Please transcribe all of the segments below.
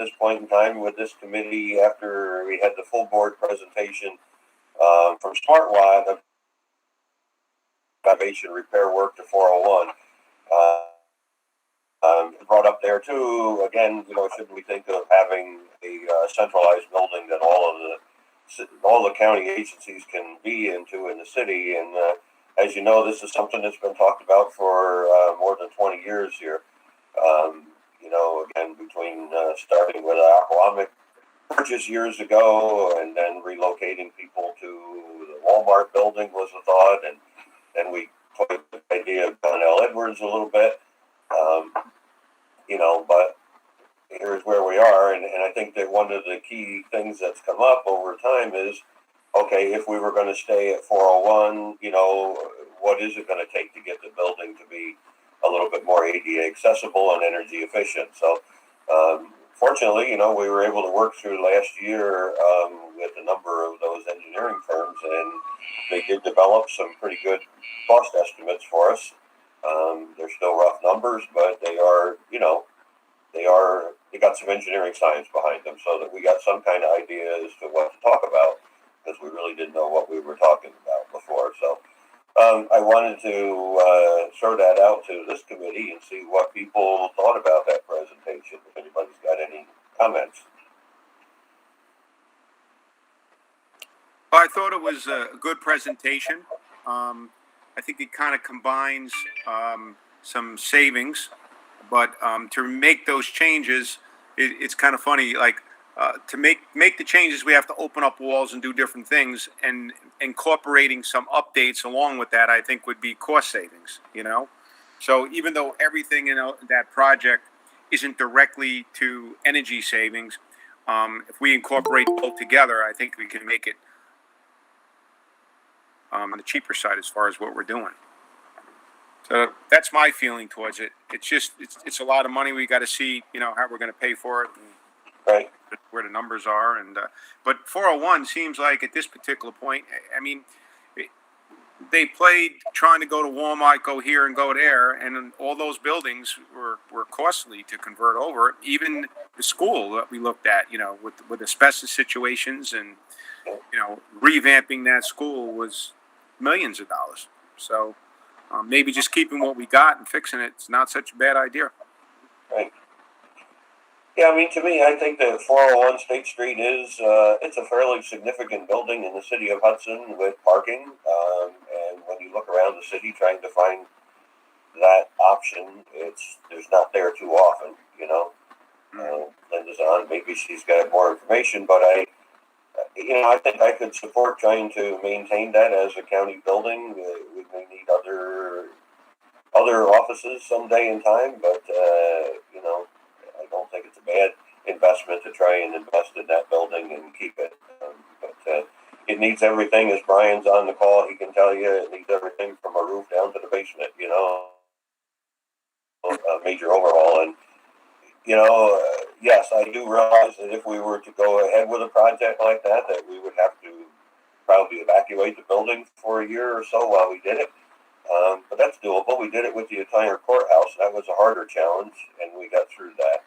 this point in time with this committee, after we had the full board presentation from SmartWatt of excavation repair work to 401. Brought up there too. Again, should we think of having a centralized building that all the county agencies can be into in the city? And as you know, this is something that's been talked about for more than 20 years here. Again, between starting with an Aquamic purchase years ago and then relocating people to the Walmart building was a thought, and then we played the idea of John L. Edwards a little bit. But here's where we are, and I think that one of the key things that's come up over time is, okay, if we were going to stay at 401, what is it going to take to get the building to be a little bit more ADA accessible and energy efficient? So, fortunately, we were able to work through last year with a number of those engineering firms, and they did develop some pretty good cost estimates for us. They're still rough numbers, but they got some engineering science behind them, so that we got some kind of idea as to what to talk about, because we really didn't know what we were talking about before. So I wanted to throw that out to this committee and see what people thought about that presentation, if anybody's got any comments. Well, I thought it was a good presentation. I think it kind of combines some savings, but to make those changes, it's kind of funny. Like to make the changes, we have to open up walls and do different things, and incorporating some updates along with that, I think, would be cost savings. So even though everything in that project isn't directly to energy savings, if we incorporate both together, I think we can make it on the cheaper side as far as what we're doing. So that's my feeling towards it. It's a lot of money. We got to see, how we're going to pay for it, and right, where the numbers are. And but 401 seems like at this particular point, I mean, they played trying to go to Walmart, go here and go there, and all those buildings were costly to convert over. Even the school that we looked at, with asbestos situations, and revamping that school was millions of dollars. So maybe just keeping what we got and fixing it's not such a bad idea. Right. Yeah, to me, I think that 401 State Street is it's a fairly significant building in the city of Hudson with parking. And when you look around the city trying to find that option, there's not there too often. Linda's on. Maybe she's got more information, but I think I could support trying to maintain that as a county building. We may need other offices someday in time, but I don't think it's a bad investment to try and invest in that building and keep it. But it needs everything. As Brian's on the call, he can tell you it needs everything from a roof down to the basement. A major overhaul. And yes, I do realize that if we were to go ahead with a project like that we would have to probably evacuate the building for a year or so while we did it. But that's doable. We did it with the entire courthouse. That was a harder challenge, and we got through that.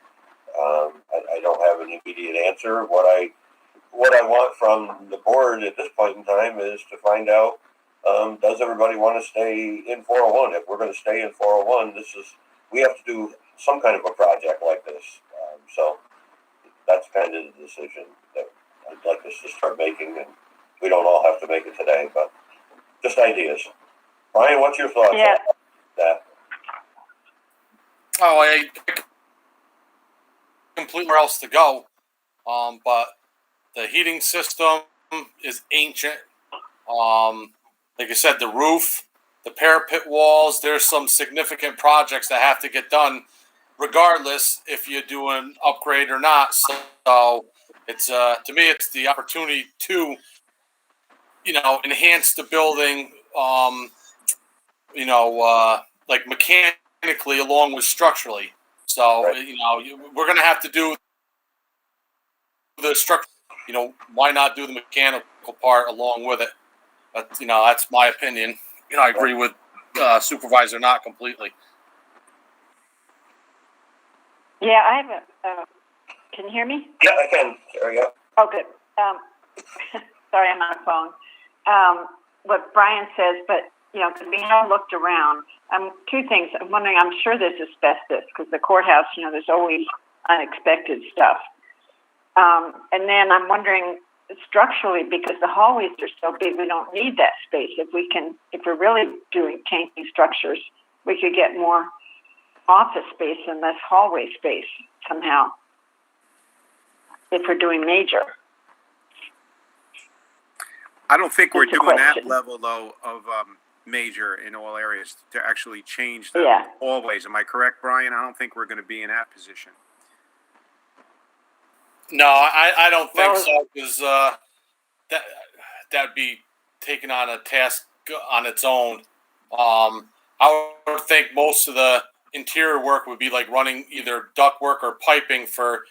I don't have an immediate answer. What I want from the board at this point in time is to find out, does everybody want to stay in 401? If we're going to stay in 401, we have to do some kind of a project like this. So that's kind of the decision that I'd like us to start making, and we don't all have to make it today, but just ideas. Brian, what's your thoughts on that? Oh, I completely where else to go. But the heating system is ancient. Like I said, the roof, the parapet walls, there's some significant projects that have to get done regardless if you do an upgrade or not. So it's to me, it's the opportunity to, enhance the building, like mechanically along with structurally. So, right. We're going to have to do the structure, why not do the mechanical part along with it? But, that's my opinion. I agree with Supervisor Knott completely. Yeah, I have Can you hear me? Yeah, I can. Sorry, yeah. Oh, good. Sorry, I'm on the phone. What Brian says, but, you know, because we have looked around. Two things. I'm wondering, I'm sure there's asbestos, because the courthouse, you know, there's always unexpected stuff. And then I'm wondering, structurally, because the hallways are so big, we don't need that space. If we're really changing structures, we could get more office space and less hallway space somehow, if we're doing major. I don't think we're That's a doing that question. level though of major in all areas to actually change the hallways. Am I correct, Brian? I don't think we're going to be in that position. No, I don't think so, because that'd be taking on a task on its own. I would think most of the interior work would be like running either ductwork or piping for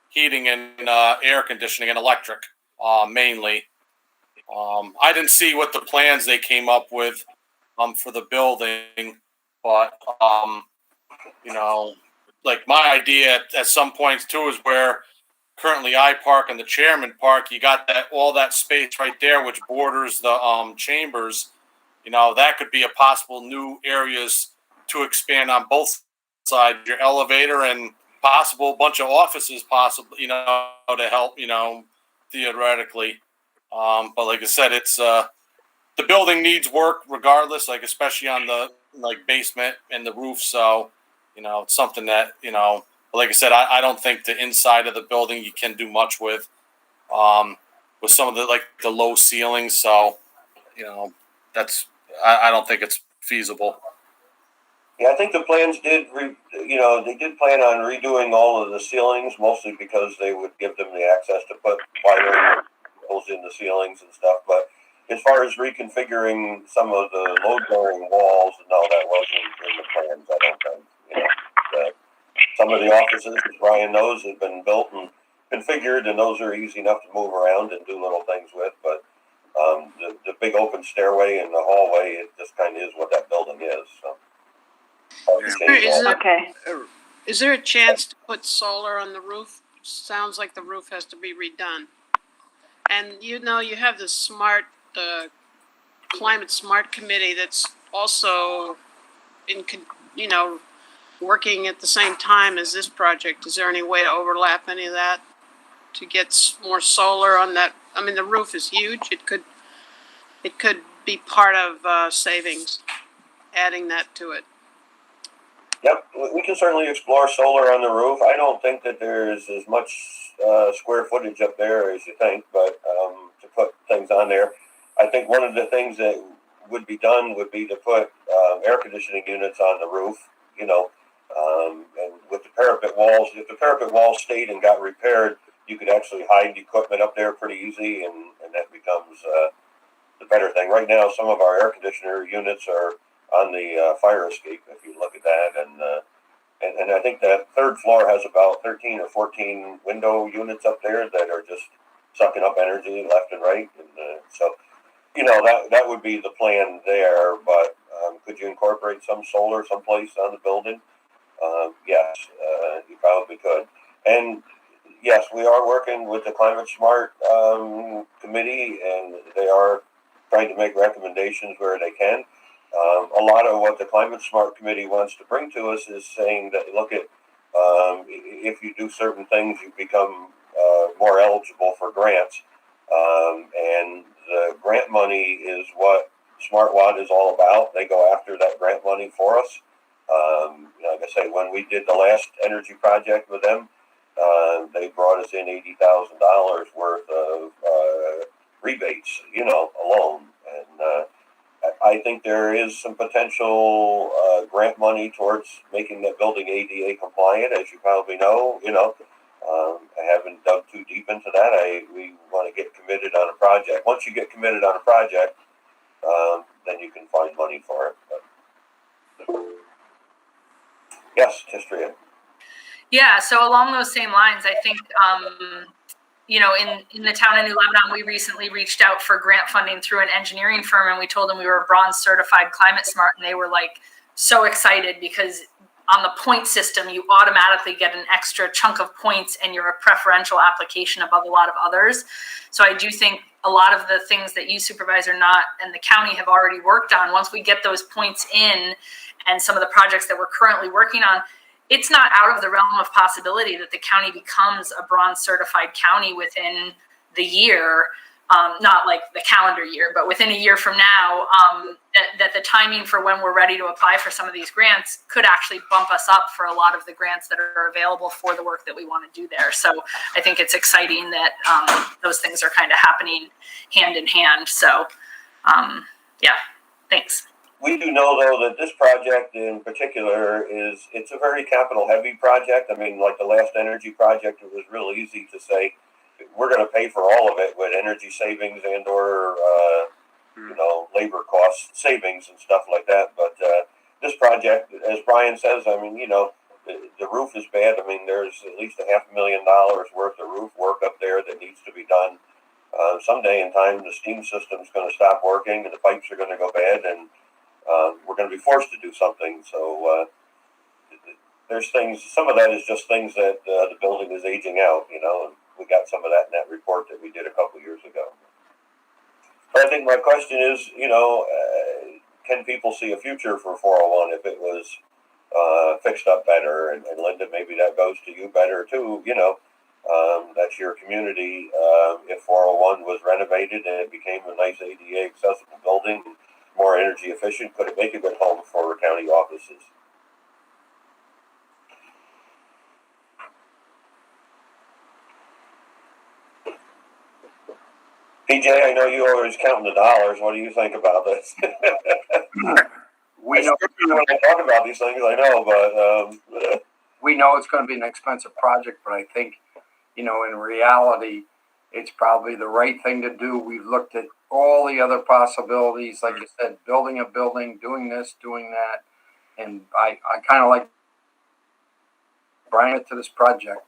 heating and air conditioning and electric, mainly. I didn't see what the plans they came up with for the building, but you know, like my idea at some points too is where currently I park and the chairman park. You got all that space right there, which borders the chambers. You know, that could be a possible new areas to expand on both sides. Your elevator and possible bunch of offices, possible, you know, to help, you know, theoretically. But like I said, it's the building needs work regardless, like especially on the basement and the roof. So, you know, it's something that, you know, like I said, I don't think the inside of the building you can do much with some of the low ceilings. So, you know, I don't think it's feasible. Yeah, I think the plans they did plan on redoing all of the ceilings, mostly because they would give them the access to put wiring holes in the ceilings and stuff. But as far as reconfiguring some of the load-bearing walls, no, that wasn't in the plans, I don't think. You know, some of the offices, as Brian knows, have been built and configured, and those are easy enough to move around and do little things with. But the big open stairway and the hallway, it just kind of is what that building is. So. Is there a chance to put solar on the roof? Sounds like the roof has to be redone. And you know, you have the climate smart committee that's also working at the same time as this project. Is there any way to overlap any of that to get more solar on that? I mean, the roof is huge. It could be part of savings, adding that to it. Yep, we can certainly explore solar on the roof. I don't think that there's as much square footage up there as you think, but to put things on there, I think one of the things that would be done would be to put air conditioning units on the roof, you know, and with the parapet walls, if the parapet walls stayed and got repaired, you could actually hide equipment up there pretty easy, and that becomes the better thing. Right now, some of our air conditioner units are on the fire escape, if you look at that, and I think that third floor has about 13 or 14 window units up there that are just sucking up energy left and right, and so you know that would be the plan there. But could you incorporate some solar someplace on the building? Yes, you probably could, and yes, we are working with the Climate Smart committee, and they are trying to make recommendations where they can. A lot of what the Climate Smart Committee wants to bring to us is saying that, look at, if you do certain things, you become more eligible for grants. And the grant money is what SmartWatt is all about. They go after that grant money for us. Like I say, when we did the last energy project with them, they brought us in $80,000 worth of rebates, you know, alone. And I think there is some potential grant money towards making that building ADA compliant, as you probably know. You know, I haven't dug too deep into that. We want to get committed on a project. Once you get committed on a project, then you can find money for it. But, yes, Tistria. Yeah, so along those same lines, I think, in the town of New Lebanon, we recently reached out for grant funding through an engineering firm, and we told them we were bronze certified climate smart, and they were like so excited because on the point system, you automatically get an extra chunk of points and you're a preferential application above a lot of others. So I do think a lot of the things that you, Supervisor Knott, and the county have already worked on, once we get those points in and some of the projects that we're currently working on, it's not out of the realm of possibility that the county becomes a bronze certified county within the year. Not like the calendar year, but within a year from now, that the timing for when we're ready to apply for some of these grants could actually bump us up for a lot of the grants that are available for the work that we want to do there. So I think it's exciting that those things are kind of happening hand in hand. So yeah, thanks. We do know, though, that this project in particular it's a very capital heavy project. I mean, like the last energy project, it was real easy to say, we're going to pay for all of it with energy savings and or labor cost savings and stuff like that. But this project, as Brian says, I mean, the roof is bad. I mean, there's at least $500,000 worth of roof work up there that needs to be done. Someday in time, the steam system's going to stop working and the pipes are going to go bad, and we're going to be forced to do something. So there's things. Some of that is just things that the building is aging out. And we got some of that in that report that we did a couple years ago. But I think my question is, can people see a future for 401 if it was fixed up better? And Linda, maybe that goes to you better too. That's your community. If 401 was renovated and it became a nice ADA accessible building, more energy efficient, could it make a good home for county offices? PJ, I know you always counting the dollars. What do you think about this? We know when I talk about these things, I know, but we know it's going to be an expensive project, but I think, in reality, it's probably the right thing to do. We've looked at all the other possibilities, like you said, building a building, doing this, doing that, and I kind of like Brian to this project.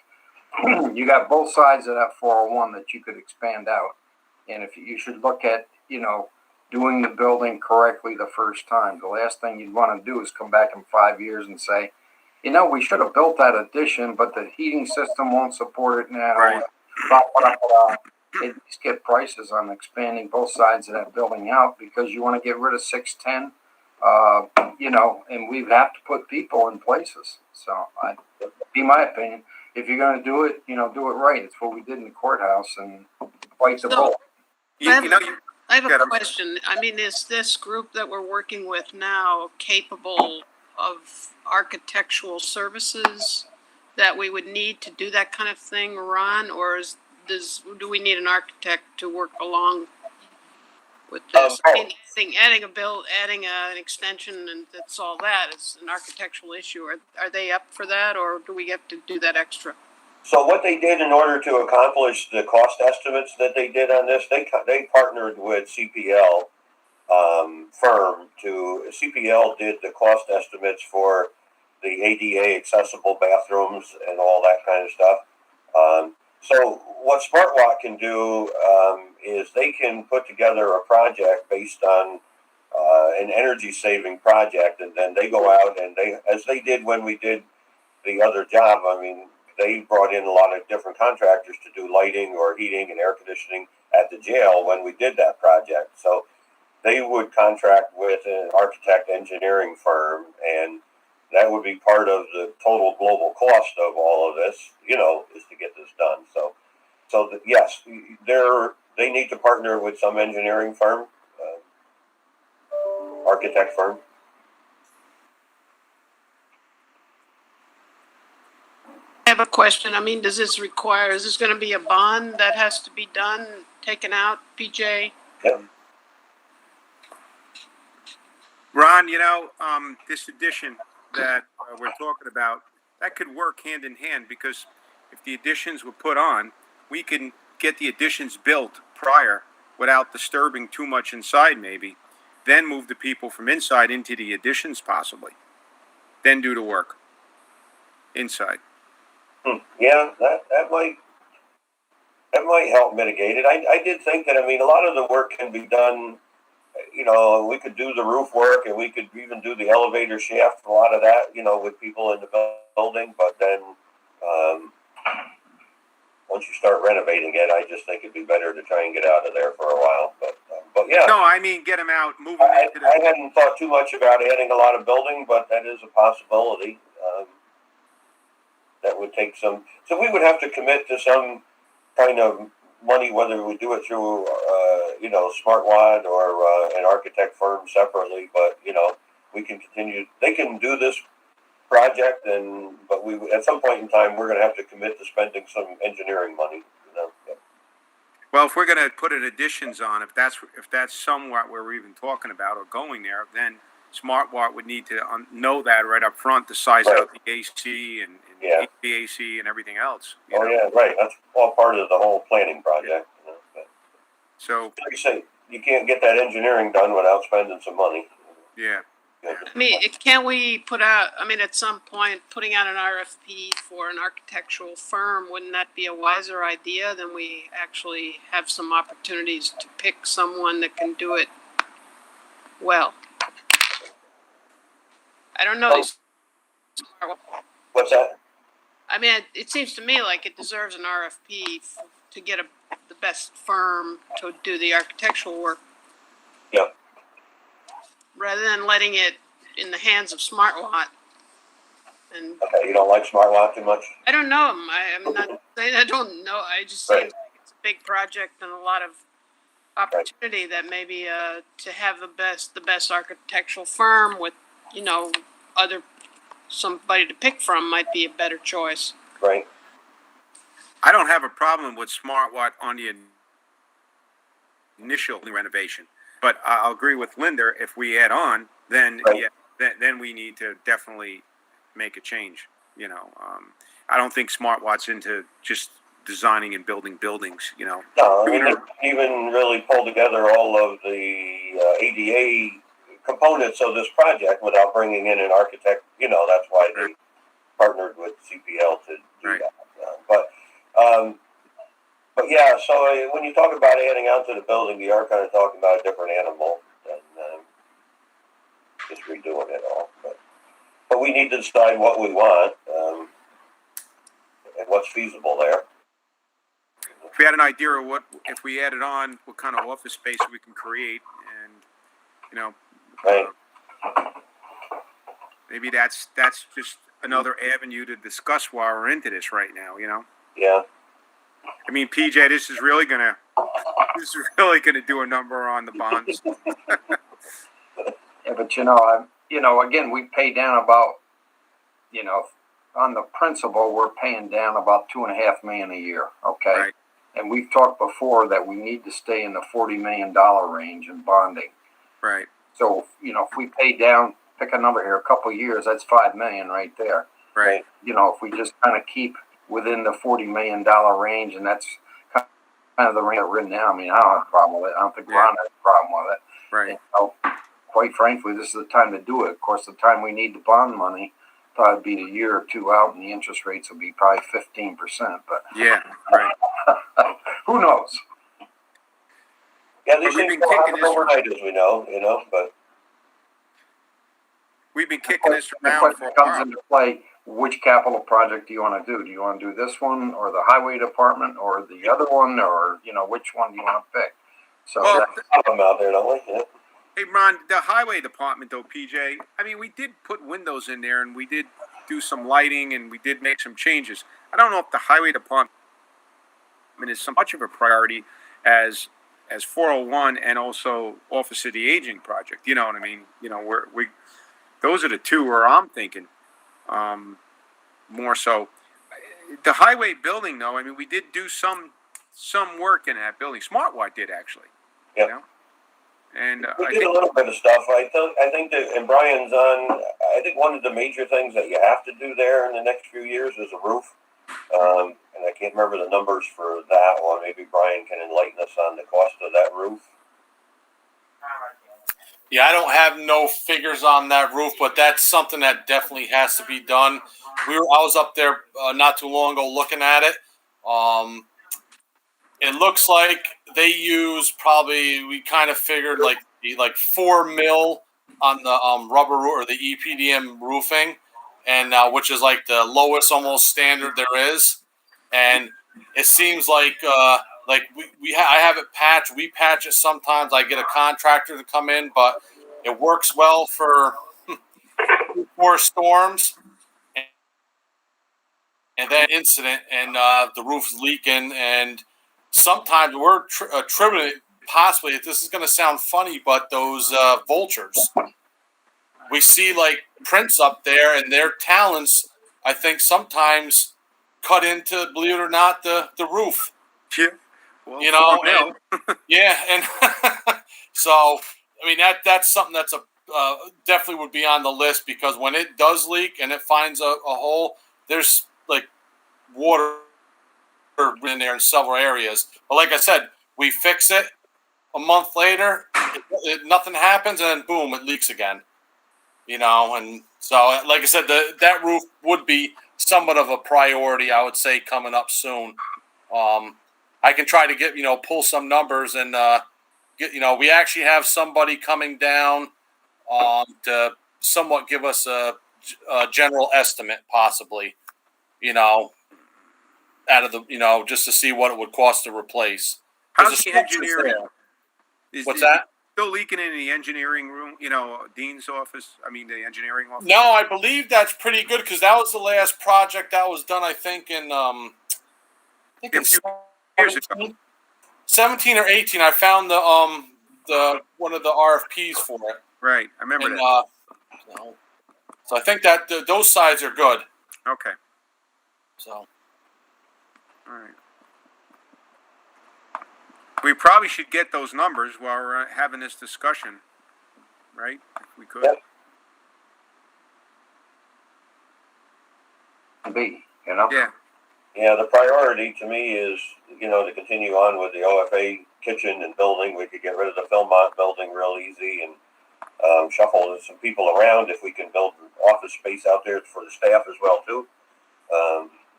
You got both sides of that 401 that you could expand out. And if you should look at, doing the building correctly the first time. The last thing you'd want to do is come back in 5 years and say, we should have built that addition, but the heating system won't support it now. Right. At least get prices on expanding both sides of that building out, because you want to get rid of 610, and we have to put people in places. So be my opinion. If you're going to do it, do it right. It's what we did in the courthouse and fight the bull. I have a question. I mean, is this group that we're working with now capable of architectural services that we would need to do that kind of thing, Ron? Or do we need an architect to work along with this? Adding an extension, and that's all that. It's an architectural issue. Are they up for that, or do we have to do that extra? So what they did in order to accomplish the cost estimates that they did on this, they partnered with CPL firm. CPL did the cost estimates for the ADA accessible bathrooms and all that kind of stuff. So what SmartWalk can do is they can put together a project based on an energy saving project, and then they go out and as they did when we did the other job. I mean, they brought in a lot of different contractors to do lighting or heating and air conditioning at the jail when we did that project. So they would contract with an architect engineering firm, and that would be part of the total global cost of all of this, is to get this done. So yes, they need to partner with some engineering firm, architect firm. I have a question. I mean, is this going to be a bond that has to be taken out, PJ? Yep. Ron, this addition that we're talking about, that could work hand in hand, because if the additions were put on, we can get the additions built prior without disturbing too much inside, maybe, then move the people from inside into the additions possibly, then do the work inside. Yeah, that might help mitigate it. I did think that, a lot of the work can be done you know, we could do the roof work and we could even do the elevator shaft, a lot of that, you know, with people in the building. But then, once you start renovating it, I just think it'd be better to try and get out of there for a while. But yeah. No, I mean, get them out, move them into the. I hadn't thought too much about adding a lot of building, but that is a possibility. That would take some. So we would have to commit to some kind of money, whether we do it through, you know, SmartWatt or an architect firm separately. But you know, we can continue. They can do this project, but we at some point in time we're going to have to commit to spending some engineering money. You know. Yeah. Well, if we're going to put an additions on, if that's somewhat where we're even talking about or going there, then SmartWatt would need to know that right up front to size out the AC and Yeah. HVAC and everything else. Oh yeah, right. That's all part of the whole planning project. You know? But, So like you say, you can't get that engineering done without spending some money. yeah. I mean, can't we put out, I mean, at some point, putting out an RFP for an architectural firm, wouldn't that be a wiser idea? Then we actually have some opportunities to pick someone that can do it well. I don't know. What's that? I mean, it seems to me like it deserves an RFP to get the best firm to do the architectural work. Yeah. Rather than letting it in the hands of SmartWatt. And Okay, you don't like SmartWatt too much? I don't know them. I'm not saying I don't know. I just seems like it's a big project and a lot of opportunity that maybe to have the best architectural firm with, you know, somebody to pick from might be a better choice. Right. I don't have a problem with SmartWatt on the initial renovation, but I'll agree with Linda. If we add on, then then we need to definitely make a change. You know, I don't think SmartWatt's into just designing and building buildings. You know, No, I mean, they even really pull together all of the ADA components of this project without bringing in an architect. You know, that's why they partnered with CPL to do that. But yeah, so when you talk about adding on to the building, you are kind of talking about a different animal than just redoing it all. But we need to decide what we want and what's feasible there. if we had an idea of what, if we added on, what kind of office space we can create, and you know, maybe that's just another avenue to discuss while we're into this right now. You know. Yeah. I mean, PJ, this is really gonna do a number on the bonds. Yeah, but again, we pay down about, on the principal, we're paying down about $2.5 million a year. Okay. Right. And we've talked before that we need to stay in the $40 million range in bonding. Right. So, if we pay down, pick a number here, a couple of years, that's $5 million right there. Right. If we just kind of keep within the $40 million range, and that's kind of the range we're in now. I mean, I don't have a problem with it. I don't think Ron has a problem with it. Right. Quite frankly, this is the time to do it. Of course, the time we need the bond money probably be a year or two out, and the interest rates will be probably 15%. But yeah, right. Who knows? Yeah, these things don't happen overnight, as we know. But we've been kicking this around the for a question comes while. into play. Which capital project do you want to do? Do you want to do this one, or the highway department, or the other one, or which one do you want to pick? So Well, I'm out there, don't we? Yeah. Hey, Ron, the highway department, though, PJ, I mean, we did put windows in there, and we did do some lighting, and we did make some changes. I don't know if the highway department is so much of a priority as 401 and also Office of the Aging project. You know what I mean? We those are the two where I'm thinking more so. The highway building, though, I mean, we did do some work in that building. SmartWatt did, actually. Yep. And we did a little bit of stuff. I think that, and Brian's on. I think one of the major things that you have to do there in the next few years is a roof. And I can't remember the numbers for that one. Maybe Brian can enlighten us on the cost of that roof. Yeah, I don't have no figures on that roof, but that's something that definitely has to be done. I was up there not too long ago looking at it. It looks like they use we kind of figured like like 4 mil on the rubber or the EPDM roofing, and which is like the lowest almost standard there is. And it seems like I have it patched. We patch it sometimes. I get a contractor to come in, but it works well for 4 storms, and then incident, and the roof's leaking. And sometimes we're attributing possibly. This is going to sound funny, but those vultures. We see like prints up there, and their talons, I think, sometimes cut into, believe it or not, the roof. Yeah. Well, You know, 4 mil. yeah, and so I mean that's something that's definitely would be on the list, because when it does leak and it finds a hole, there's like water in there in several areas. But like I said, we fix it. A month later, nothing happens, and then boom, it leaks again. You know, and so like I said, that roof would be somewhat of a priority, I would say, coming up soon. I can try to get, pull some numbers and get, we actually have somebody coming down to somewhat give us a general estimate, possibly, out of the, just to see what it would cost to replace. How's the engineering? What's that? Still leaking in the engineering room, Dean's office? I mean, the engineering office? No, I believe that's pretty good, because that was the last project that was done, I think, in years ago. 17 or 18, I found the one of the RFPs for it. Right, I remember that. So I think that those sides are good. Okay. So. All right. We probably should get those numbers while we're having this discussion, right? If we could. Yep. Yeah. Yeah, the priority to me is, to continue on with the OFA kitchen and building. We could get rid of the Philmont building real easy and shuffle some people around if we can build office space out there for the staff as well too.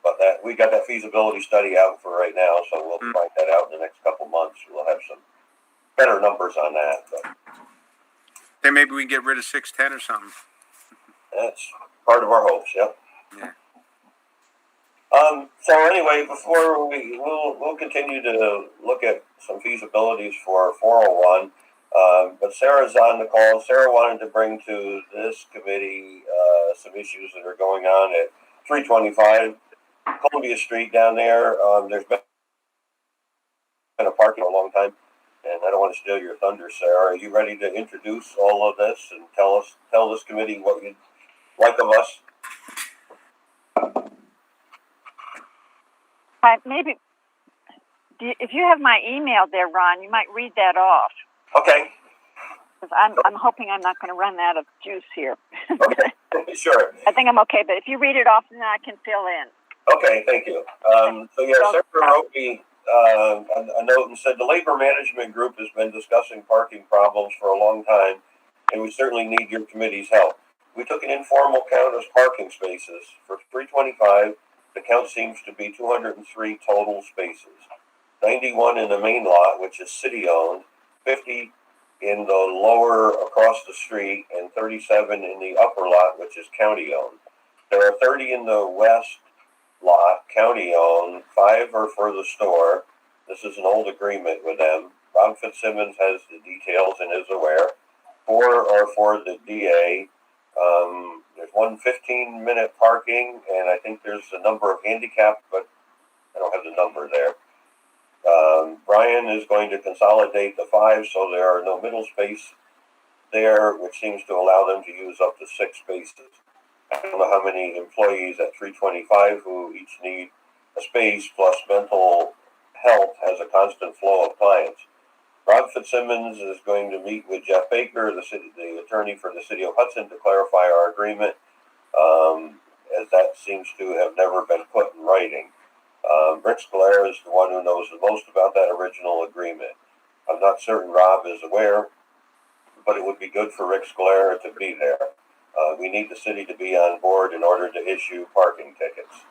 But we got that feasibility study out for right now, so we'll find that out in the next couple months. We'll have some better numbers on that. But Then maybe we can get rid of 610 or something. that's part of our hopes. Yep. Yeah. So anyway, before we'll continue to look at some feasibilities for 401. But Sarah's on the call. Sarah wanted to bring to this committee some issues that are going on at 325 Columbia Street down there. There's been a parking for a long time, and I don't want to steal your thunder, Sarah. Are you ready to introduce all of this and tell this committee what you'd like of us? Maybe if you have my email there, Ron, you might read that off. Okay. Because I'm hoping I'm not going to run out of juice here. Okay. Sure. I think I'm okay, but if you read it off, then I can fill in. Okay, thank you. Sarah wrote me a note and said the labor management group has been discussing parking problems for a long time, and we certainly need your committee's help. We took an informal count of parking spaces for 325. The count seems to be 203 total spaces, 91 in the main lot, which is city-owned, 50 in the lower across the street, and 37 in the upper lot, which is county-owned. There are 30 in the west lot, county-owned, 5 are for the store. This is an old agreement with them. Rob Fitzsimmons has the details and is aware. 4 are for the DA. There's one 15-minute parking, and I think there's a number of handicapped, but I don't have the number there. Brian is going to consolidate the 5, so there are no middle space there, which seems to allow them to use up to 6 spaces. I don't know how many employees at 325 who each need a space, plus mental health has a constant flow of clients. Rob Fitzsimmons is going to meet with Jeff Baker, the attorney for the city of Hudson, to clarify our agreement, as that seems to have never been put in writing. Rick Scolaire is the one who knows the most about that original agreement. I'm not certain Rob is aware, but it would be good for Rick Scolaire to be there. We need the city to be on board in order to issue parking tickets.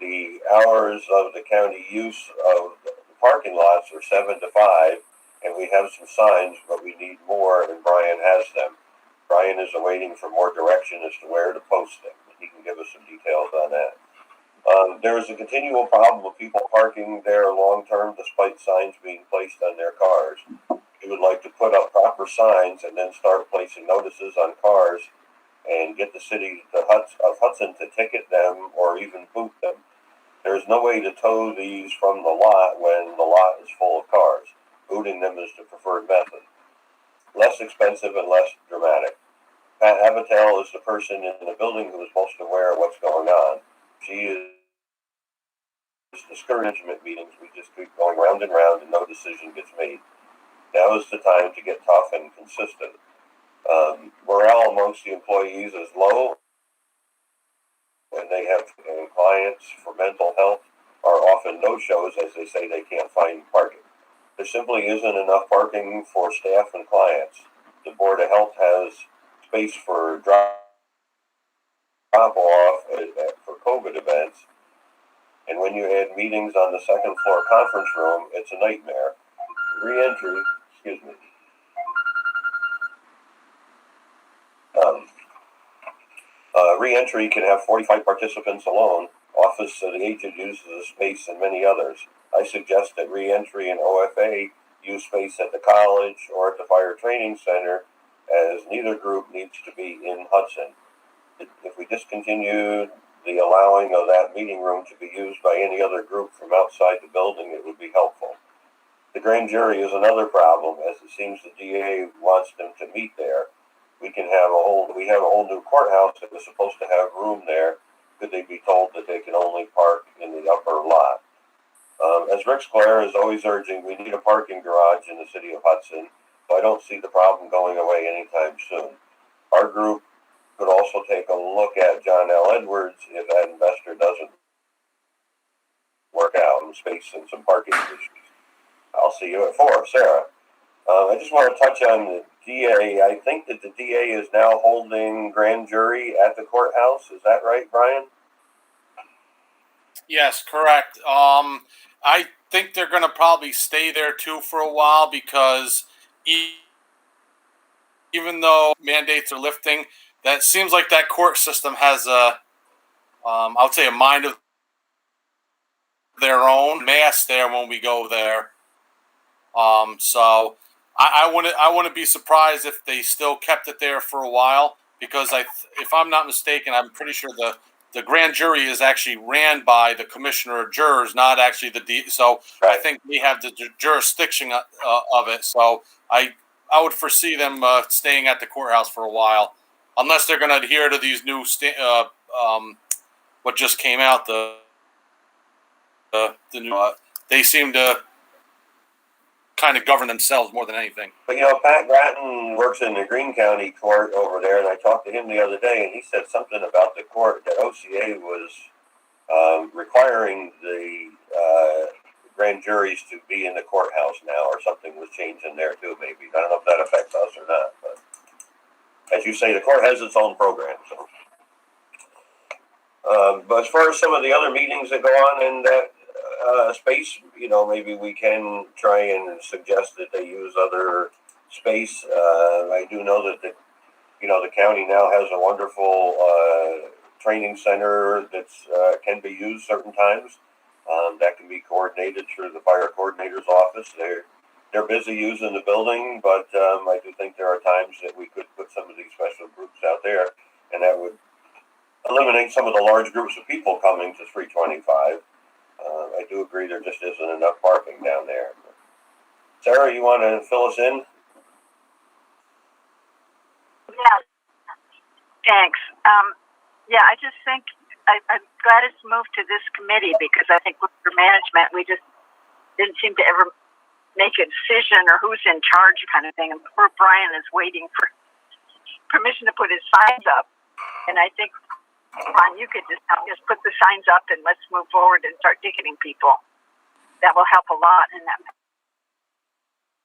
The hours of the county use of the parking lots are 7 to 5, and we have some signs, but we need more. before, and Brian has them. Brian is awaiting for more direction as to where to post them. He can give us some details on that. There is a continual problem of people parking there long-term despite signs being placed on their cars. We would like to put up proper signs and then start placing notices on cars and get the city of Hudson to ticket them or even boot them. There is no way to tow these from the lot when the lot is full of cars. Booting them is the preferred method. Less expensive and less dramatic. Pat Avital is the person in the building who is most aware of what's going on. She is discouragement meetings. We just keep going round and round and no decision gets made. Now is the time to get tough and consistent. Morale amongst the employees is low, and they have clients for mental health are often no-shows as they say they can't find parking. There simply isn't enough parking for staff and clients. The Board of Health has space for drop-off for COVID events, and when you add meetings on the second floor conference room, it's a nightmare. Re-entry, excuse me. Re-entry can have 45 participants alone. Office of the agent uses the space and many others. I suggest that re-entry and OFA use space at the college or at the fire training center, as neither group needs to be in Hudson. If we discontinued the allowing of that meeting room to be used by any other group from outside the building, it would be helpful. The grand jury is another problem, as it seems the DA wants them to meet there. We have a whole new courthouse that was supposed to have room there. Could they be told that they can only park in the upper lot? As Rick Square is always urging, we need a parking garage in the city of Hudson, so I don't see the problem going away anytime soon. Our group could also take a look at John L. Edwards if that investor doesn't work out in space and some parking issues. I'll see you at 4. Sarah. I just want to touch on the DA. I think that the DA is now holding grand jury at the courthouse. Is that right, Brian? Yes, correct. I think they're going to probably stay there too for a while because even though mandates are lifting, that seems like that court system has I would say a mind of their own. Mass there when we go there. So I wouldn't be surprised if they still kept it there for a while because if I'm not mistaken, I'm pretty sure the grand jury is actually ran by the commissioner of jurors, not actually so right. I think we have the jurisdiction of it. So I would foresee them staying at the courthouse for a while, unless they're going to adhere to these new what just came out the new. They seem to kind of govern themselves more than anything. But Pat Grattan works in the Greene County court over there, and I talked to him the other day, and he said something about the court that OCA was requiring the grand juries to be in the courthouse now, or something was changing there too. Maybe I don't know if that affects us or not, but as you say, the court has its own program. So, but as far as some of the other meetings that go on in that space, maybe we can try and suggest that they use other space. I do know that the county now has a wonderful training center that's can be used certain times. That can be coordinated through the fire coordinator's office. They're busy using the building, but I do think there are times that we could put some of these special groups out there, and that would eliminate some of the large groups of people coming to 325. I do agree there just isn't enough parking down there. Sarah, you want to fill us in? Yeah, thanks. I just think I'm glad it's moved to this committee because I think with the management, we just didn't seem to ever make a decision or who's in charge kind of thing. And poor Brian is waiting for permission to put his signs up. And I think, Brian, you could just put the signs up and let's move forward and start ticketing people. That will help a lot in that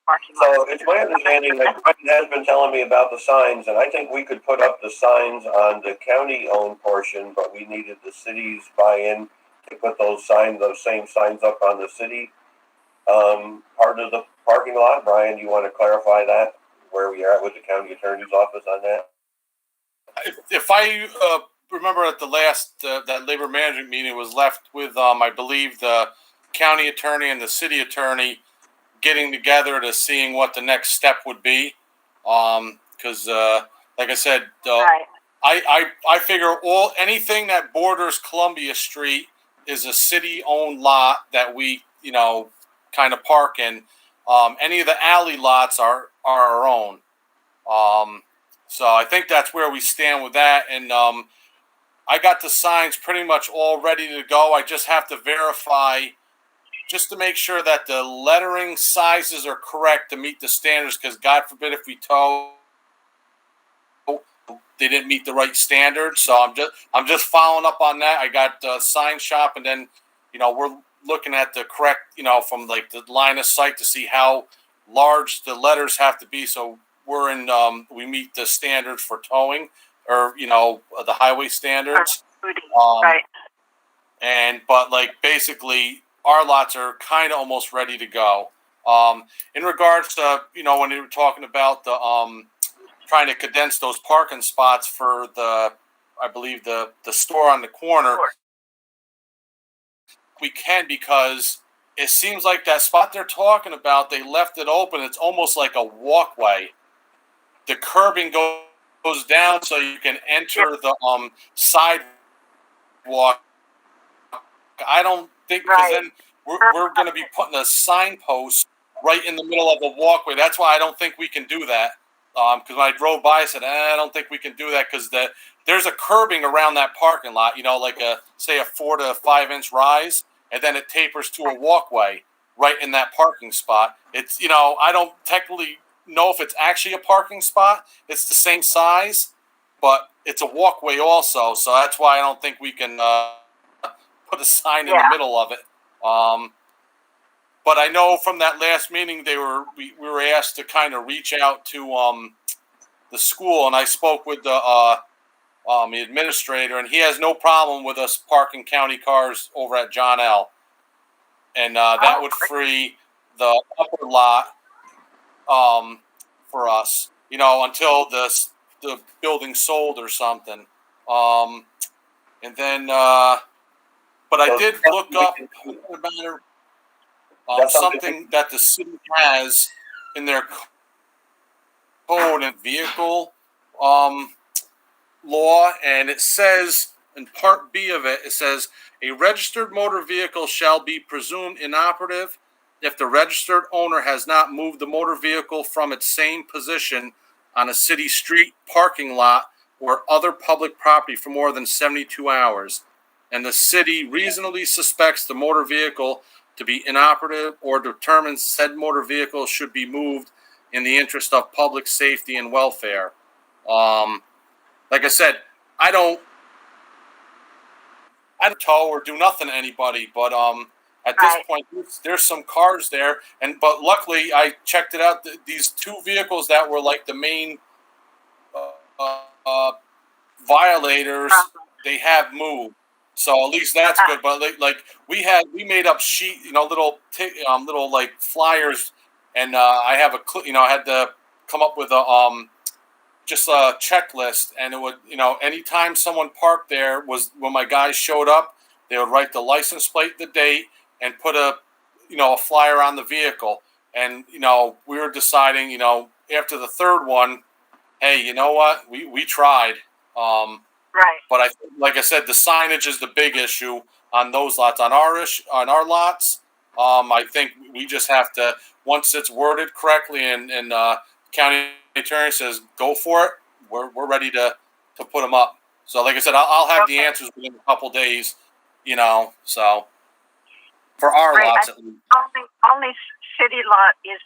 parking lot. So it's my understanding that Brian has been telling me about the signs, and I think we could put up the signs on the county-owned portion, but we needed the city's buy-in to put those same signs up on the city part of the parking lot. Brian, you want to clarify that? where we are with the county attorney's office on that? If I remember at the last that labor management meeting was left with I believe the county attorney and the city attorney getting together to seeing what the next step would be. Because like I said, Right. I figure anything that borders Columbia Street is a city-owned lot that we kind of park in. Any of the alley lots are our own. So I think that's where we stand with that. And I got the signs pretty much all ready to go. I just have to verify just to make sure that the lettering sizes are correct to meet the standards, because God forbid if we tow, they didn't meet the right standards. So I'm just following up on that. I got sign shop, and then we're looking at the correct from like the line of sight to see how large the letters have to be, so we're in we meet the standards for towing, or the highway standards. Right. But like basically our lots are kind of almost ready to go. In regards to when you were talking about the trying to condense those parking spots for I believe the store on the corner, we can, because it seems like that spot they're talking about, they left it open. It's almost like a walkway. The curbing goes down so you can enter the sidewalk. I don't think, because then we're going to be putting a signpost right in the middle of a walkway. That's why I don't think we can do that. Because when I drove by, I said, I don't think we can do that, because there's a curbing around that parking lot, like say a 4 to 5 inch rise, and then it tapers to a walkway right in that parking spot. It's, I don't technically know if it's actually a parking spot. It's the same size, but it's a walkway also. So that's why I don't think we can put a sign in the middle of it. But I know from that last meeting, we were asked to kind of reach out to the school, and I spoke with the administrator, and he has no problem with us parking county cars over at John L. And that would free the upper lot for us, until the building sold or something. And then, but I did look up a matter. Something that the city has in their code and vehicle law, and it says in Part B of it, it says a registered motor vehicle shall be presumed inoperative if the registered owner has not moved the motor vehicle from its same position on a city street, parking lot, or other public property for more than 72 hours, and the city reasonably suspects the motor vehicle to be inoperative or determines said motor vehicle should be moved in the interest of public safety and welfare. Like I said, I don't tow or do nothing to anybody, but at this point, there's some cars there, but luckily I checked it out. These two vehicles that were like the main violators, they have moved. So at least that's good. But like we made up little like flyers, and I have I had to come up with just a checklist, and it would anytime someone parked there was when my guys showed up, they would write the license plate, the date, and put a flyer on the vehicle. And we were deciding after the third one, hey, you know what, we tried. But like I said, the signage is the big issue on those lots. On our lots, I think we just have to, once it's worded correctly and county attorney says go for it, we're ready to put them up. So like I said, I'll have the answers within a couple days. So for our lots, at least. Only city lot is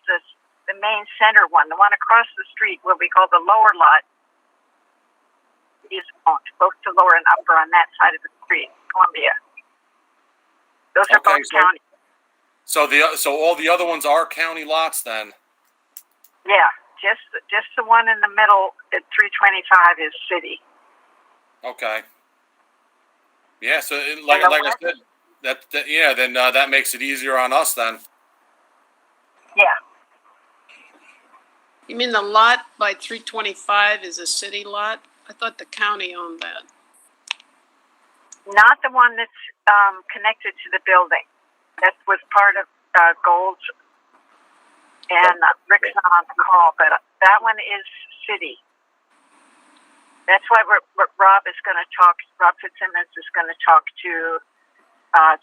the main center one. The one across the street, what we call the lower lot, is owned, both the lower and upper on that side of the street, Columbia. Those are both county. So all the other ones are county lots then? Yeah, just the one in the middle at 325 is city. Okay. Yeah, so like I said, then that makes it easier on us then. Yeah. You mean the lot by 325 is a city lot? I thought the county owned that. Not the one that's connected to the building. That was part of Gold's, and Rick's not on the call, but that one is city. That's why Rob Fitzsimmons is going to talk to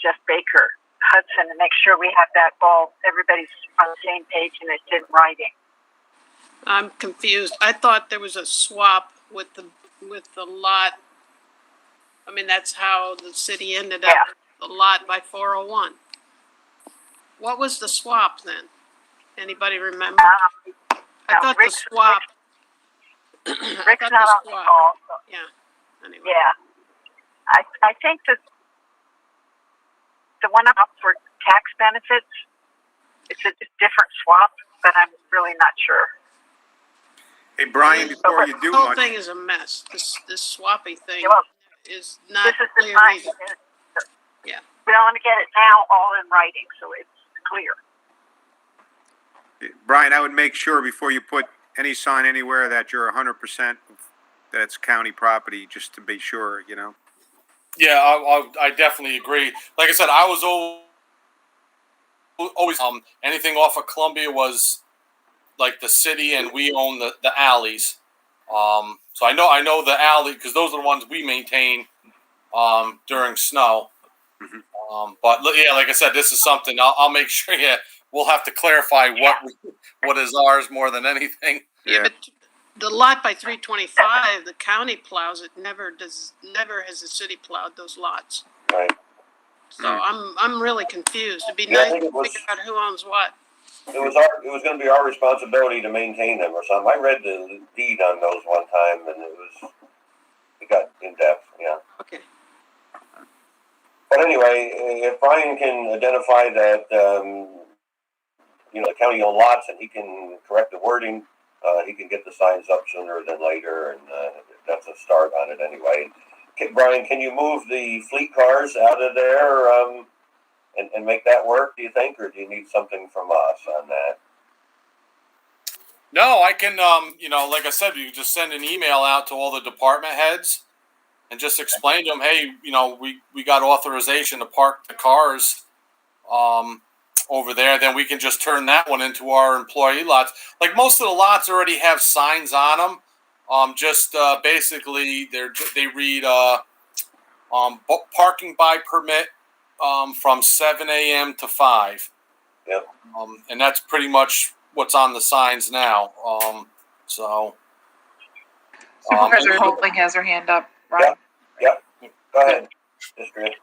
Jeff Baker Hudson and make sure we have that everybody's on the same page and it's in writing. I'm confused. I thought there was a swap with the lot. I mean, that's how the city ended up with the lot by 401. What was the swap then? Anybody remember? I thought the swap. Rick's not on the call. So. Yeah. Anyway. Yeah. I think that the one up for tax benefits, it's a different swap, but I'm really not sure. Hey, Brian, before you do the whole much, thing is a mess. This swappy thing is not this is the clear time. either. Yeah. We don't want to get it now all in writing, so it's clear. Brian, I would make sure before you put any sign anywhere that you're 100% that's county property, just to be sure, you know. Yeah, I definitely agree. Like I said, I was always anything off of Columbia was like the city, and we own the alleys. So I know the alley because those are the ones we maintain during snow. Mm-hmm. But yeah, like I said, this is something I'll make sure. Yeah, we'll have to clarify what is ours more than anything. Yeah, but the lot by 325, the county plows it. Never has the city plowed those lots. Right. So I'm really confused. It'd be Yeah, I nice think to it was- figure out who owns what. It was going to be our responsibility to maintain them or something. I read the deed on those one time, and it got in depth. Yeah. Okay. But anyway, if Brian can identify that, the county owned lots, and he can correct the wording, he can get the signs up sooner than later, and that's a start on it anyway. Okay, Brian, can you move the fleet cars out of there and make that work, do you think, or do you need something from us on that? No, I can, like I said, you just send an email out to all the department heads and just explain to them, hey, we got authorization to park the cars over there. Then we can just turn that one into our employee lots. Like most of the lots already have signs on them. Basically, they read parking by permit from 7 a.m. to 5. Yep. And that's pretty much what's on the signs now. Supervisor Holding has her hand up. Right? Go ahead. District.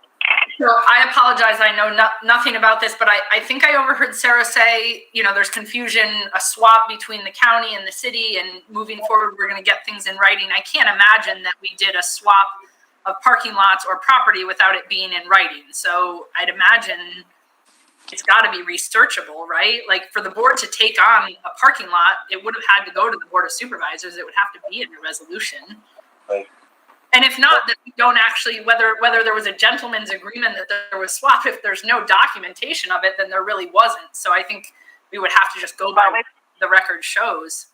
So I apologize. I know nothing about this, but I think I overheard Sarah say, there's confusion, a swap between the county and the city, and moving forward, we're going to get things in writing. I can't imagine that we did a swap of parking lots or property without it being in writing. So I'd imagine it's got to be researchable, right? Like for the board to take on a parking lot, it would have had to go to the Board of Supervisors. It would have to be in a resolution. Right. And if not, then we don't actually, whether there was a gentleman's agreement that there was swap, if there's no documentation of it, then there really wasn't. So I think we would have to just go by what the record shows.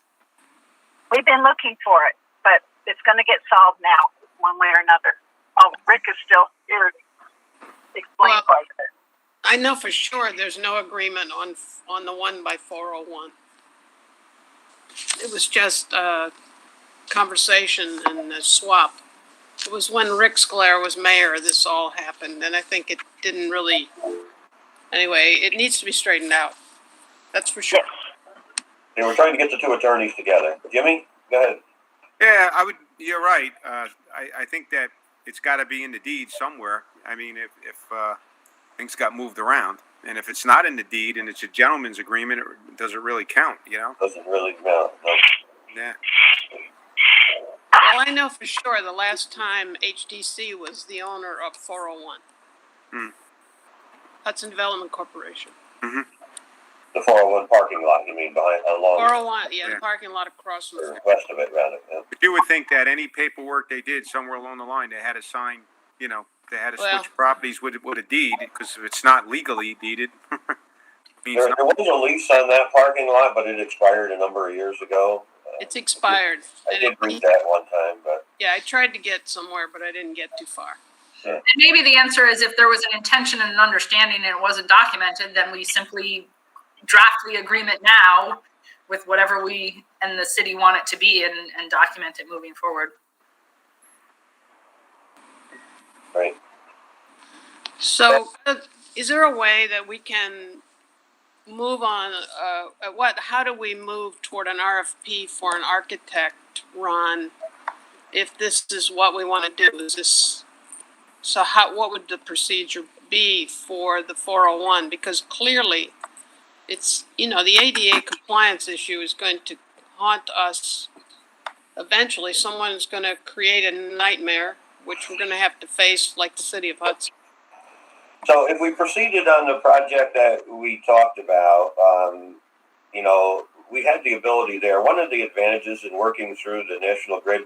We've been looking for it, but it's going to get solved now, one way or another. Oh, Rick is still here to explain part of it. I know for sure there's no agreement on the one by 401. It was just a conversation and a swap. It was when Rick Sclair was mayor this all happened, and I think it didn't really. Anyway, it needs to be straightened out. That's for sure. They were trying to get the two attorneys together. Jimmy, go ahead. Yeah, you're right. I think that it's got to be in the deed somewhere. I mean, if things got moved around, and if it's not in the deed and it's a gentleman's agreement, does it really count? Doesn't really no. Yeah. Well, I know for sure the last time HDC was the owner of 401. Hudson Development Corporation. Mm-hmm. The 401 parking lot, you mean, along 401, yeah, the parking lot across from or west of it, rather. Yeah. But you would think that any paperwork they did somewhere along the line, they had to sign, they had to switch properties with a deed, because if it's not legally deeded, means There was a lease on that parking lot, but it expired a number of years ago. It's expired. I And did it- read that one time, but Yeah, I tried to get somewhere, but I didn't get too far. And maybe the answer is if there was an intention and an understanding and it wasn't documented, then we simply draft the agreement now with whatever we and the city want it to be and document it moving forward. right. So, is there a way that we can move on, how do we move toward an RFP for an architect, Ron? If this is what we want to do, what would the procedure be for the 401? Because clearly, it's, the ADA compliance issue is going to haunt us. Eventually, someone's going to create a nightmare, which we're going to have to face like the city of Hudson. So if we proceeded on the project that we talked about, we had the ability there. One of the advantages in working through the National Grid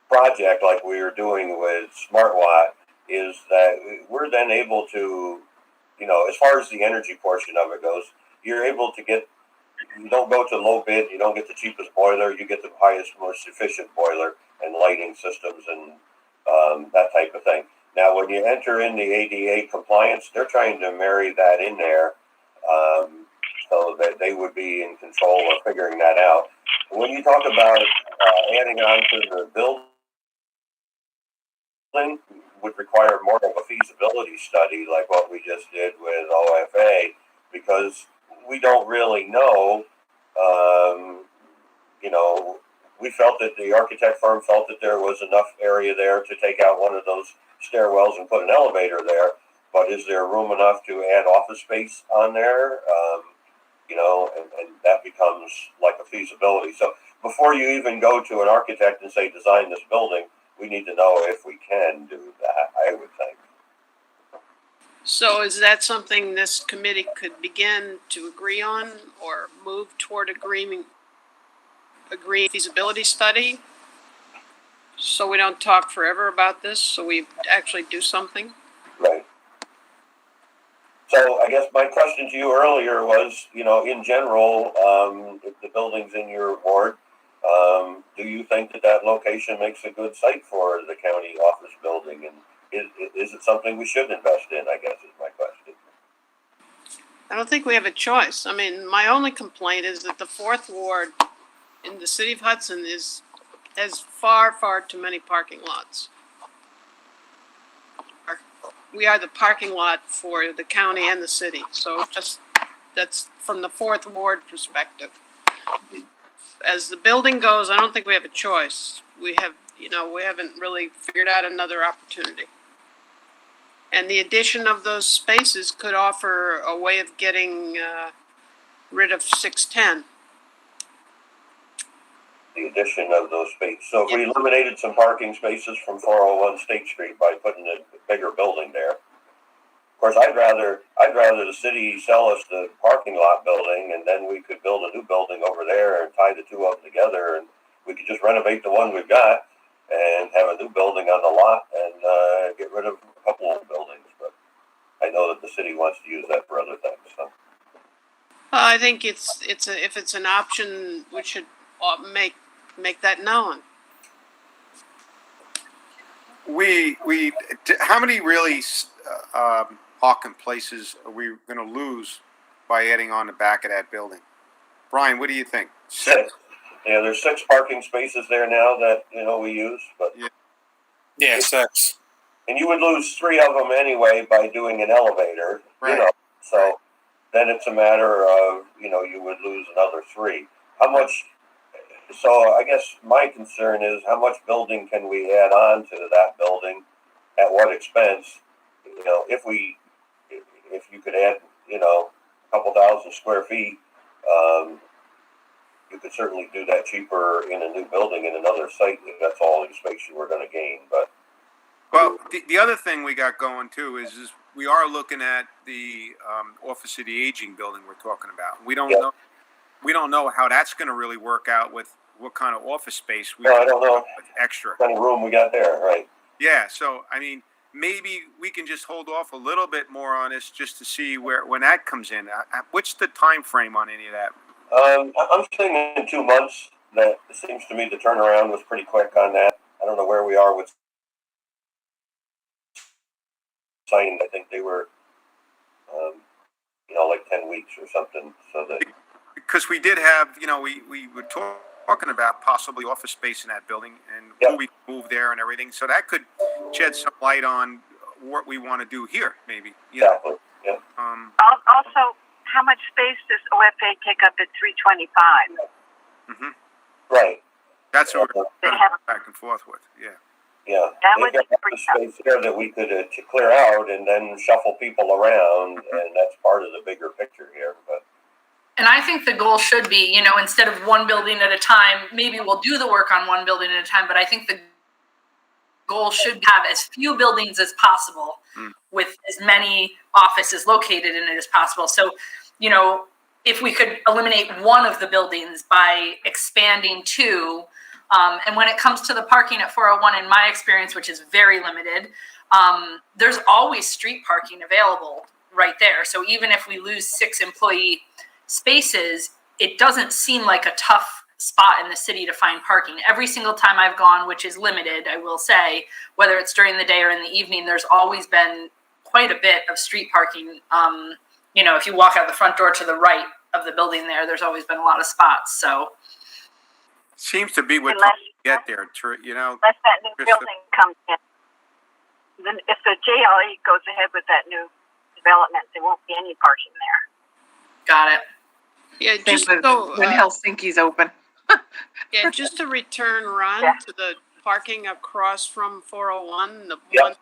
project like we were doing with SmartWatt is that we're then able to, as far as the energy portion of it goes, you're able to you don't go to low bid, you don't get the cheapest boiler, you get the highest, most efficient boiler and lighting systems and that type of thing. Now, when you enter in the ADA compliance, they're trying to marry that in there so that they would be in control of figuring that out. When you talk about adding on to the building, would require more of a feasibility study like what we just did with OFA, because we don't really know. We felt that the architect firm felt that there was enough area there to take out one of those stairwells and put an elevator there, but is there room enough to add office space on there? And that becomes like a feasibility. So before you even go to an architect and say, design this building, we need to know if we can do that, I would think. So is that something this committee could begin to agree on or move toward agree feasibility study? So we don't talk forever about this, so we actually do something? Right. So I guess my question to you earlier was, in general, if the building's in your ward, do you think that location makes a good site for the county office building? And is it something we should invest in, I guess is my question. I don't think we have a choice. I mean, my only complaint is that the 4th Ward in the city of Hudson has far, far too many parking lots. We are the parking lot for the county and the city. So that's from the 4th Ward perspective. As the building goes, I don't think we have a choice. We haven't really figured out another opportunity. And the addition of those spaces could offer a way of getting rid of 610. The addition of those spaces. So if we eliminated some parking spaces from 401 State Street by putting a bigger building there. Of course, I'd rather the city sell us the parking lot building, and then we could build a new building over there and tie the two of them together, and we could just renovate the one we've got and have a new building on the lot and get rid of a couple of buildings. But I know that the city wants to use that for other things. So. I think if it's an option, we should make that known. How many really Hawken places are we going to lose by adding on the back of that building? Brian, what do you think? 6. Yeah, there's 6 parking spaces there now that we use, but Yeah, 6. and you would lose 3 of them anyway by doing an elevator. Right. So then it's a matter of you would lose another 3. How much? So I guess my concern is how much building can we add on to that building, at what expense? If you could add a couple thousand square feet, you could certainly do that cheaper in a new building in another site if that's all the space you were going to gain. But well, the other thing we got going too is we are looking at the Office of the Aging building we're talking about. We don't know how that's going to really work out with what kind of office space we I don't know with extra. what kind of room we got there, right? Yeah, so I mean, maybe we can just hold off a little bit more on this just to see when that comes in. What's the time frame on any of that? I'm thinking in 2 months. That it seems to me the turnaround was pretty quick on that. I don't know where we are with signing. I think they were, like 10 weeks or something. So that because we did have, we were talking about possibly office space in that building and Yep. who we move there and everything. So that could shed some light on what we want to do here, maybe. exactly. Yeah. Also, how much space does OFA take up at 325? Mm-hmm. Right. That's what we're They going have- back and forth with. Yeah. Yeah. That They've would got be the space there that we could to clear out and then shuffle people around, and that's part of the bigger picture here. But And I think the goal should be, instead of one building at a time, maybe we'll do the work on one building at a time, but I think the goal should have as few buildings as possible with as many offices located in it as possible. So, if we could eliminate one of the buildings by expanding two, and when it comes to the parking at 401, in my experience, which is very limited, there's always street parking available right there. So even if we lose 6 employee spaces, it doesn't seem like a tough spot in the city to find parking. Every single time I've gone, which is limited, I will say, whether it's during the day or in the evening, there's always been quite a bit of street parking. If you walk out the front door to the right of the building there's always been a lot of spots. So Seems to be what Unless- get there, Unless that new building comes in. Then if the JLE goes ahead with that new development, there won't be any parking there. got it. Yeah, Same just with so, when Helsinki's open. yeah, just to return, Ron, Yeah. to the parking across from 401, the Yeah. one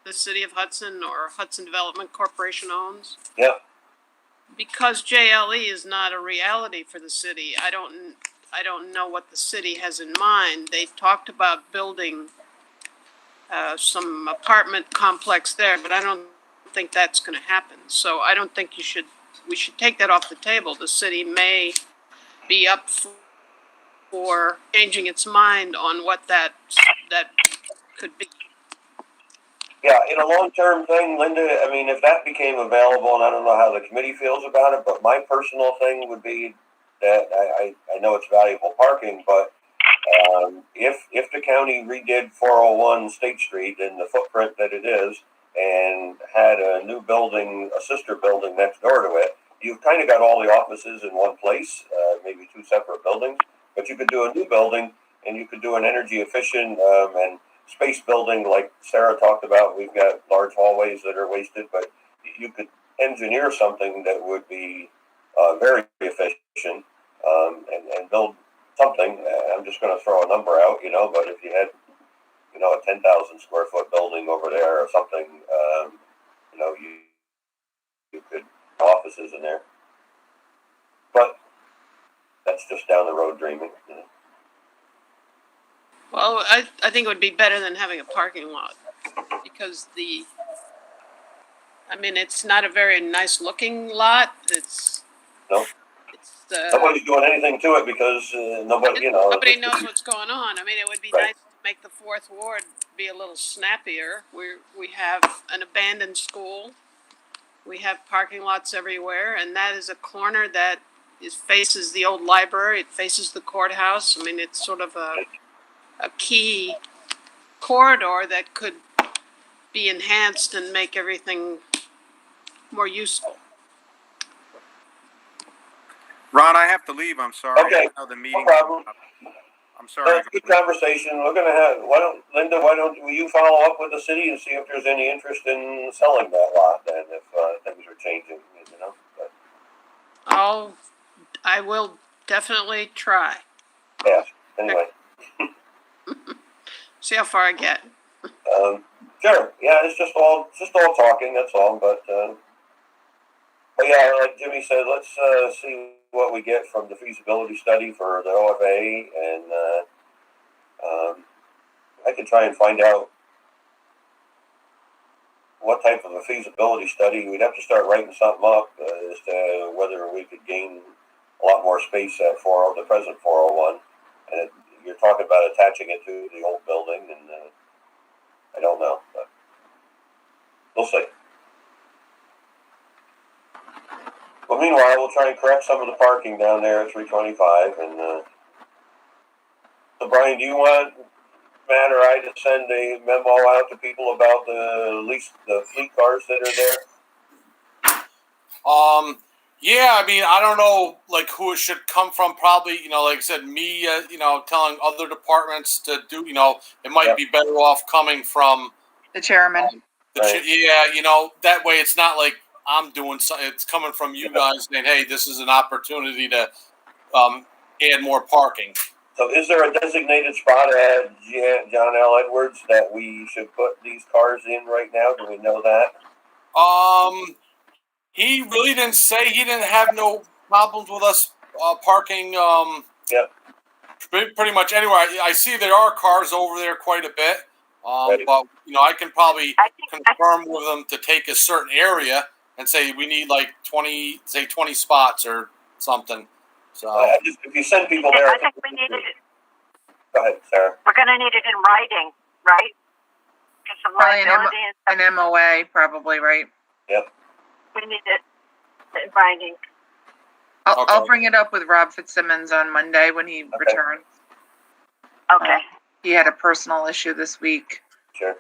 the city of Hudson or Hudson Development Corporation owns. yeah, Because JLE is not a reality for the city, I don't know what the city has in mind. They talked about building some apartment complex there, but I don't think that's going to happen. So I don't think we should take that off the table. The city may be up for changing its mind on what that could be. yeah. In a long-term thing, Linda. I mean, if that became available, and I don't know how the committee feels about it, but my personal thing would be that I know it's valuable parking, but if the county redid 401 State Street in the footprint that it is, and had a new building, a sister building next door to it, you've kind of got all the offices in one place, maybe 2 separate buildings, but you could do a new building, and you could do an energy efficient and space building like Sarah talked about. We've got large hallways that are wasted, but you could engineer something that would be very efficient and build something. I'm just going to throw a number out, but if you had, a 10,000 square foot building over there or something, you could offices in there. But that's just down the road dreaming. Well, I think it would be better than having a parking lot because it's not a very nice looking lot. No. It's Nobody's doing anything to it because nobody, nobody knows what's going on. It would be Right. nice to make the 4th Ward be a little snappier. We have an abandoned school. We have parking lots everywhere, and that is a corner that faces the old library. It faces the courthouse. It's sort of a key corridor that could be enhanced and make everything more useful. Ron, I have to leave. I'm sorry. Okay, I know the meeting. no problem. I'm sorry. That's good conversation. We're gonna have. Linda? Will you follow up with the city and see if there's any interest in selling that lot? Then, if things are changing, But, I will definitely try. yeah. Anyway, See how far I get. sure. Yeah, it's just all talking. That's all. But yeah, like Jimmy said, let's see what we get from the feasibility study for the OFA, and I could try and find out what type of a feasibility study. We'd have to start writing something up as to whether we could gain a lot more space at the present 401. And you're talking about attaching it to the old building, and I don't know. But We'll see. Well, meanwhile, we'll try and correct some of the parking down there at 325. And so, Brian, do you want Matt or I to send a memo out to people about the fleet cars that are there? Yeah, I mean, I don't know, like, who it should come from. Probably, like I said, me, telling other departments to do, it might be better off coming from The chairman. Right. that way it's not like I'm doing something. It's coming from you guys saying, hey, this is an opportunity to add more parking. So is there a designated spot at John L. Edwards that we should put these cars in right now? Do we know that? He really didn't say. He didn't have no problems with us parking. Yep. Pretty much anywhere. I see there are cars over there quite a bit. Right. But I can probably confirm with them to take a certain area and say we need like 20 spots or something. So If you send people there, I think we need it. Go ahead, Sarah. We're going to need it in writing, right? Because some Probably liability and an MOA, probably, right? Yep. we need it in writing. I'll Okay. bring it up with Rob Fitzsimmons on Monday when he returns. Okay. He had a personal issue this week. Sure.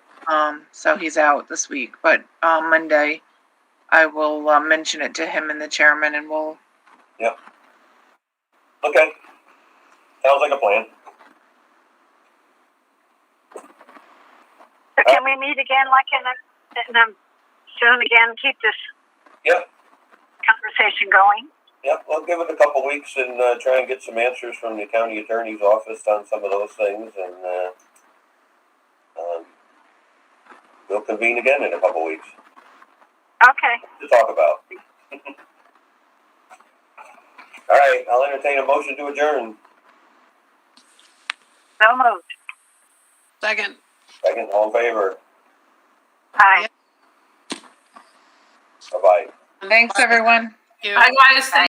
So he's out this week. But Monday, I will mention it to him and the chairman, and we'll. Yep. Okay. Sounds like a plan. So can we meet again, like in a soon again? Keep this Yep. conversation going. Yep. We'll give it a couple weeks and try and get some answers from the county attorney's office on some of those things, and we'll convene again in a couple weeks Okay. to talk about. All right. I'll entertain a motion to adjourn. So moved. Second. Second, all in favor. Hi. Bye-bye. Thanks, everyone. You. Bye, guys. Thank